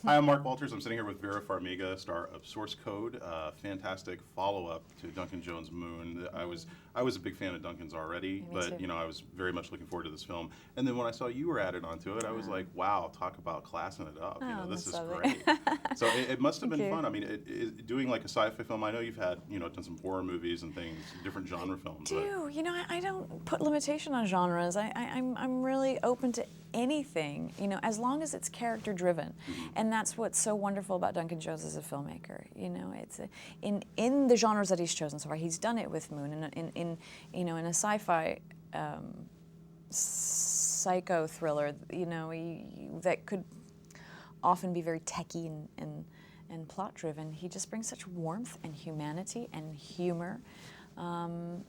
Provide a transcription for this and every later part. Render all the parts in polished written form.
Hi, I'm Mark Walters. I'm sitting here with Vera Farmiga, star of Source Code, fantastic follow-up to Duncan Jones' Moon. I was a big fan of Duncan's already, but too. I was very much looking forward to this film. And then when I saw you were added onto it, I was like, wow, talk about classing it up. This is great. So it must have been fun. I mean, doing like a sci-fi film. I know you've had done some horror movies and things, different genre films. I don't put limitation on genres. I'm really open to anything, as long as it's character driven. And that's what's so wonderful about Duncan Jones as a filmmaker. It's in the genres that he's chosen so far. He's done it with Moon in a sci-fi psycho thriller, that could often be very techy and plot driven. He just brings such warmth and humanity and humor. And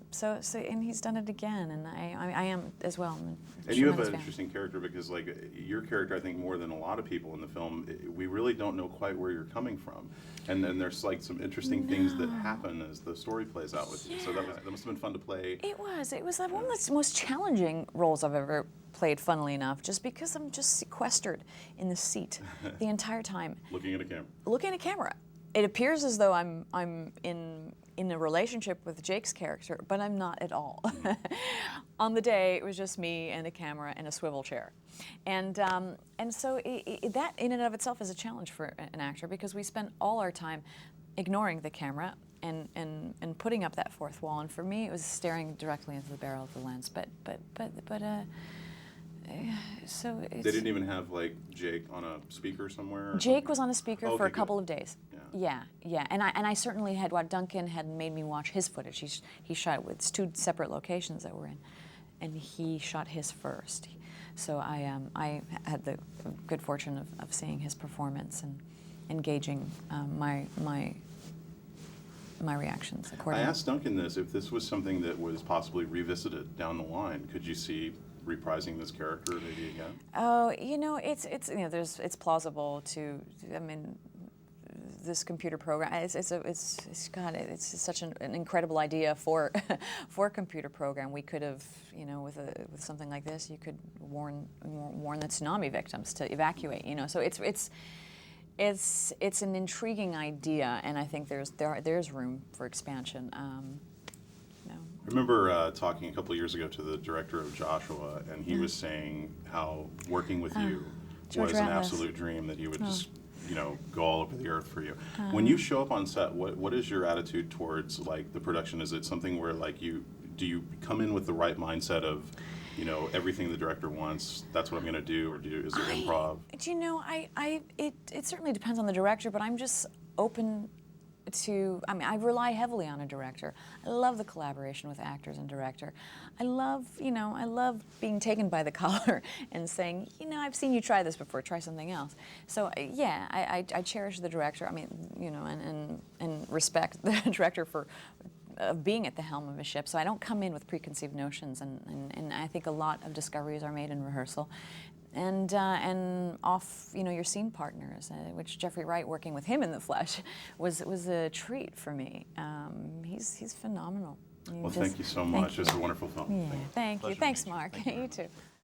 he's done it again, and I am as well. And you have an interesting character because, like, your character, I think more than a lot of people in the film, we really don't know quite where you're coming from, and then there's like some interesting things that happen as the story plays out with you. So that must have been fun to play. It was one of the most challenging roles I've ever played, funnily enough, just because I'm just sequestered in the seat the entire time. Looking at a camera. Looking at a camera. It appears as though I'm in a relationship with Jake's character, but I'm not at all. On the day, it was just me and a camera and a swivel chair. And so that in and of itself is a challenge for an actor, because we spend all our time ignoring the camera and putting up that fourth wall. And for me, it was staring directly into the barrel of the lens. So they didn't even have like Jake on a speaker somewhere? Jake was on a speaker for a couple of days. Yeah. Yeah. And I certainly had, what Duncan had made me watch his footage. He shot with two separate locations that we're in, and he shot his first. So I had the good fortune of seeing his performance and engaging my reactions accordingly. I asked Duncan this, if this was something that was possibly revisited down the line, could you see reprising this character maybe again? Oh, it's plausible to. I mean, this computer program. It's such an incredible idea for for a computer program. We could have, with something like this, you could warn the tsunami victims to evacuate. So it's an intriguing idea, and I think there's room for expansion. I remember talking a couple of years ago to the director of Joshua, and he was saying how working with you was an absolute dream, that he would just go all over the earth for you. When you show up on set, what is your attitude towards like the production? Is it something where like do you come in with the right mindset of everything the director wants, that's what I'm going to do, or is there improv? It certainly depends on the director, but I'm just open to, I rely heavily on a director. I love the collaboration with actors and director. I love being taken by the collar and saying, I've seen you try this before, try something else. So yeah, I cherish the director, and respect the director for being at the helm of a ship. So I don't come in with preconceived notions, and I think a lot of discoveries are made in rehearsal. And off, your scene partners, which Jeffrey Wright, working with him in the flesh, was a treat for me. He's phenomenal. Well, thank you so much. It's a wonderful film. Yeah, thank you. Thanks, Mark. You too.